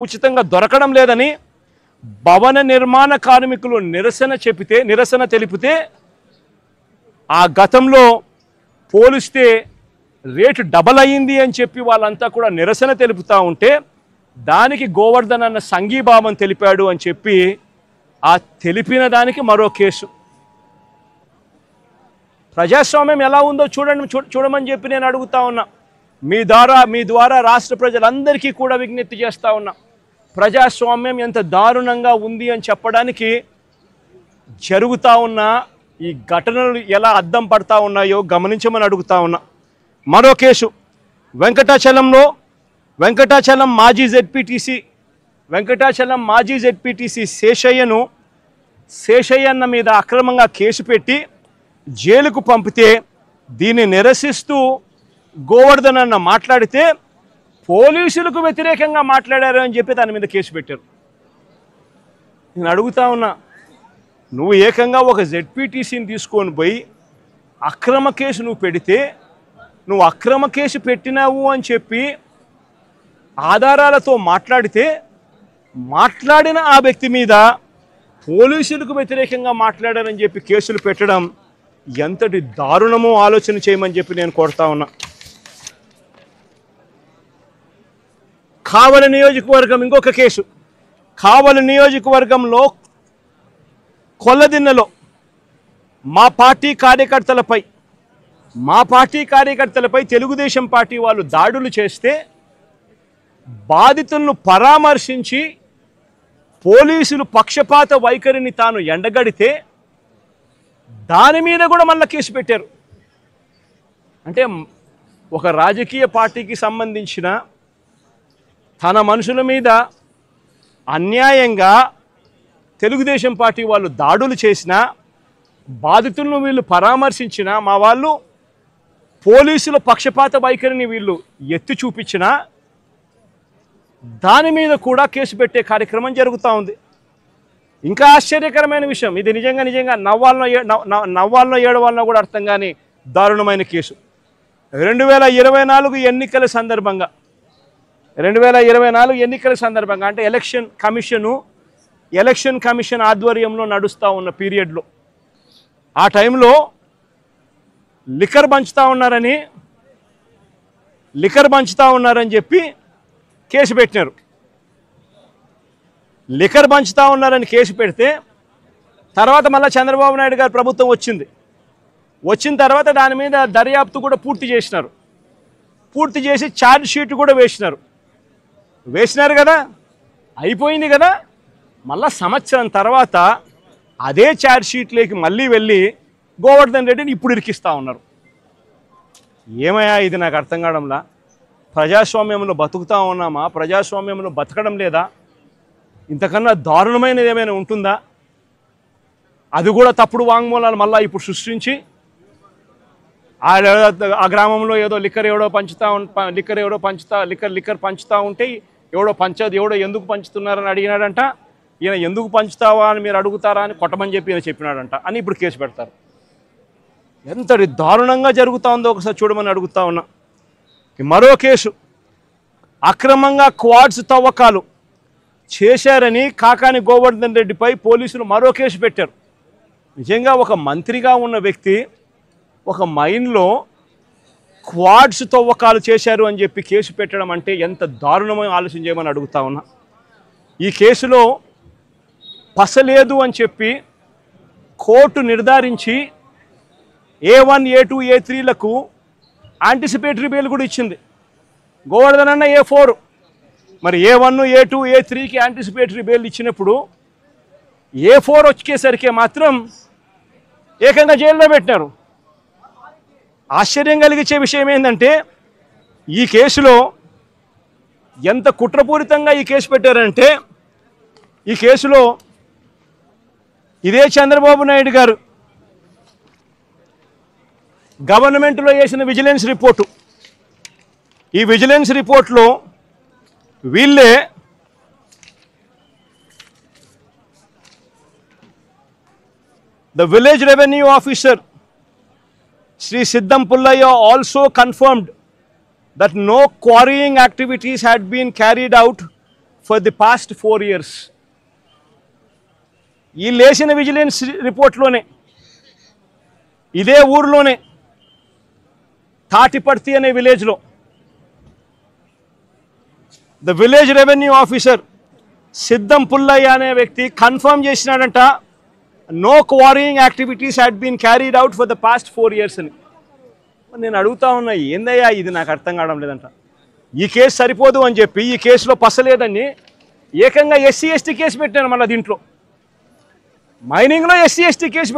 ఉచితంగా దొరకడం లేదని భవన నిర్మాణ కార్మికులు నిరసన తెలిపితే ఆ గతంలో పోలిస్తే రేటు డబల్ అయ్యింది అని చెప్పి వాళ్ళంతా కూడా నిరసన తెలుపుతా ఉంటే దానికి గోవర్ధన్ అన్న సంఘీభావం తెలిపాడు అని చెప్పి ఆ తెలిపిన దానికి మరో కేసు. ప్రజాస్వామ్యం ఎలా ఉందో చూడమని చెప్పి నేను అడుగుతా ఉన్నా. మీ ద్వారా రాష్ట్ర ప్రజలందరికీ కూడా విజ్ఞప్తి చేస్తా ఉన్నా. ప్రజాస్వామ్యం ఎంత దారుణంగా ఉంది అని చెప్పడానికి జరుగుతూ ఉన్న ఈ ఘటనలు ఎలా అద్దం పడతా ఉన్నాయో గమనించమని అడుగుతా ఉన్నా. మరో కేసు వెంకటాచలం మాజీ జెడ్పీటీసీ శేషయ్యన్న మీద అక్రమంగా కేసు పెట్టి జైలుకు పంపితే దీన్ని నిరసిస్తూ గోవర్ధన్ అన్న మాట్లాడితే పోలీసులకు వ్యతిరేకంగా మాట్లాడారు అని చెప్పి దాని మీద కేసు పెట్టారు. నేను అడుగుతా ఉన్నా, నువ్వు ఏకంగా ఒక జెడ్పీటీసీని తీసుకొని పోయి అక్రమ కేసు నువ్వు పెడితే నువ్వు అక్రమ కేసు పెట్టినావు అని చెప్పి ఆధారాలతో మాట్లాడిన ఆ వ్యక్తి మీద పోలీసులకు వ్యతిరేకంగా మాట్లాడారని చెప్పి కేసులు పెట్టడం ఎంతటి దారుణమో ఆలోచన చేయమని చెప్పి నేను కోరుతా ఉన్నా. కావలి నియోజకవర్గం ఇంకొక కేసు. కావలి నియోజకవర్గంలో కొల్లదిన్నెలో మా పార్టీ కార్యకర్తలపై తెలుగుదేశం పార్టీ వాళ్ళు దాడులు చేస్తే బాధితులను పరామర్శించి పోలీసులు పక్షపాత వైఖరిని తాను ఎండగడితే దాని మీద కూడా మళ్ళీ కేసు పెట్టారు. అంటే ఒక రాజకీయ పార్టీకి సంబంధించిన తన మనుషుల మీద అన్యాయంగా తెలుగుదేశం పార్టీ వాళ్ళు దాడులు చేసినా బాధితులను వీళ్ళు పరామర్శించినా మా వాళ్ళు పోలీసుల పక్షపాత వైఖరిని వీళ్ళు ఎత్తి చూపించినా దాని మీద కూడా కేసు పెట్టే కార్యక్రమం జరుగుతూ ఉంది. ఇంకా ఆశ్చర్యకరమైన విషయం, ఇది నిజంగా నవ్వాలనో ఏడవాలనో కూడా అర్థం కాని దారుణమైన కేసు. 2024 ఎన్నికల సందర్భంగా అంటే ఎలక్షన్ కమిషన్ ఆధ్వర్యంలో నడుస్తూ ఉన్న పీరియడ్లో ఆ టైంలో లిక్కర్ పంచుతా ఉన్నారని చెప్పి కేసు పెట్టినారు. లిక్కర్ పంచుతా ఉన్నారని కేసు పెడితే తర్వాత మళ్ళీ చంద్రబాబు నాయుడు గారి ప్రభుత్వం వచ్చిన తర్వాత దాని మీద దర్యాప్తు కూడా పూర్తి చేసి ఛార్జ్ షీట్ కూడా వేసినారు కదా, అయిపోయింది కదా. మళ్ళా సంవత్సరం తర్వాత అదే ఛార్జ్ షీట్లోకి మళ్ళీ వెళ్ళి గోవర్ధన్ రెడ్డిని ఇప్పుడు ఇరికిస్తూ ఉన్నారు. ఏమయ్యా ఇది నాకు అర్థం కావడంలా. ప్రజాస్వామ్యంలో బతుకుతా ఉన్నామా? ప్రజాస్వామ్యంలో బతకడం లేదా? ఇంతకన్నా దారుణమైనది ఏమైనా ఉంటుందా? అది కూడా తప్పుడు వాంగ్మూలాలు మళ్ళీ ఇప్పుడు సృష్టించి ఆ గ్రామంలో ఏదో లిక్కర్ పంచుతా ఉంటే ఎవడో ఎందుకు పంచుతున్నారని అడిగినాడంట. ఈయన ఎందుకు పంచుతావా అని మీరు అడుగుతారా అని కొట్టమని చెప్పి ఈయన చెప్పినాడంట అని ఇప్పుడు కేసు పెడతారు. ఎంతటి దారుణంగా జరుగుతూ ఉందో ఒకసారి చూడమని అడుగుతా ఉన్నా. మరో కేసు, అక్రమంగా క్వాడ్స్ తవ్వకాలు చేశారని కాకాని గోవర్ధన్ రెడ్డిపై పోలీసులు మరో కేసు పెట్టారు. నిజంగా ఒక మంత్రిగా ఉన్న వ్యక్తి ఒక మైన్లో క్వాడ్స్ తవ్వకాలు చేశారు అని చెప్పి కేసు పెట్టడం అంటే ఎంత దారుణమైన ఆలోచన చేయమని అడుగుతా ఉన్నా. ఈ కేసులో పసలేదు అని చెప్పి కోర్టు నిర్ధారించి A1, A2, A3లకు యాంటిసిపేటరీ బెయిల్ కూడా ఇచ్చింది. గోవర్ధన్ అన్న A4, మరి A1, A2, A3కి యాంటిసిపేటరీ బెయిల్ ఇచ్చినప్పుడు A4 వచ్చేసరికి మాత్రం ఏకంగా జైల్లో పెట్టినారు. ఆశ్చర్యం కలిగించే విషయం ఏంటంటే ఈ కేసులో ఎంత కుట్రపూరితంగా ఈ కేసు పెట్టారంటే ఈ కేసులో ఇదే చంద్రబాబు నాయుడు గారు గవర్నమెంట్లో చేసిన విజిలెన్స్ రిపోర్టు, ఈ విజిలెన్స్ రిపోర్ట్లో వీళ్ళే the village revenue officer Sri Siddham Pullaya also confirmed that no quarrying activities had been carried out for the past 4 years. ఈ లేచిన విజిలెన్స్ రిపోర్ట్లోనే ఇదే ఊరిలోనే తాటిపర్తి అనే విలేజ్లో ద విలేజ్ రెవెన్యూ ఆఫీసర్ సిద్ధం పుల్లయ్య అనే వ్యక్తి కన్ఫర్మ్ చేసినాడంట, no quarrying activities had been carried out for the past 4 years అని. నేను అడుగుతా ఉన్నా, ఏందయ్యా ఇది, నాకు అర్థం కావడం లేదంట. ఈ కేసు సరిపోదు అని చెప్పి ఈ కేసులో పసలేదని ఏకంగా SC ST కేసు పెట్టాను. మళ్ళీ దీంట్లో మైనింగ్లో SC ST కేసు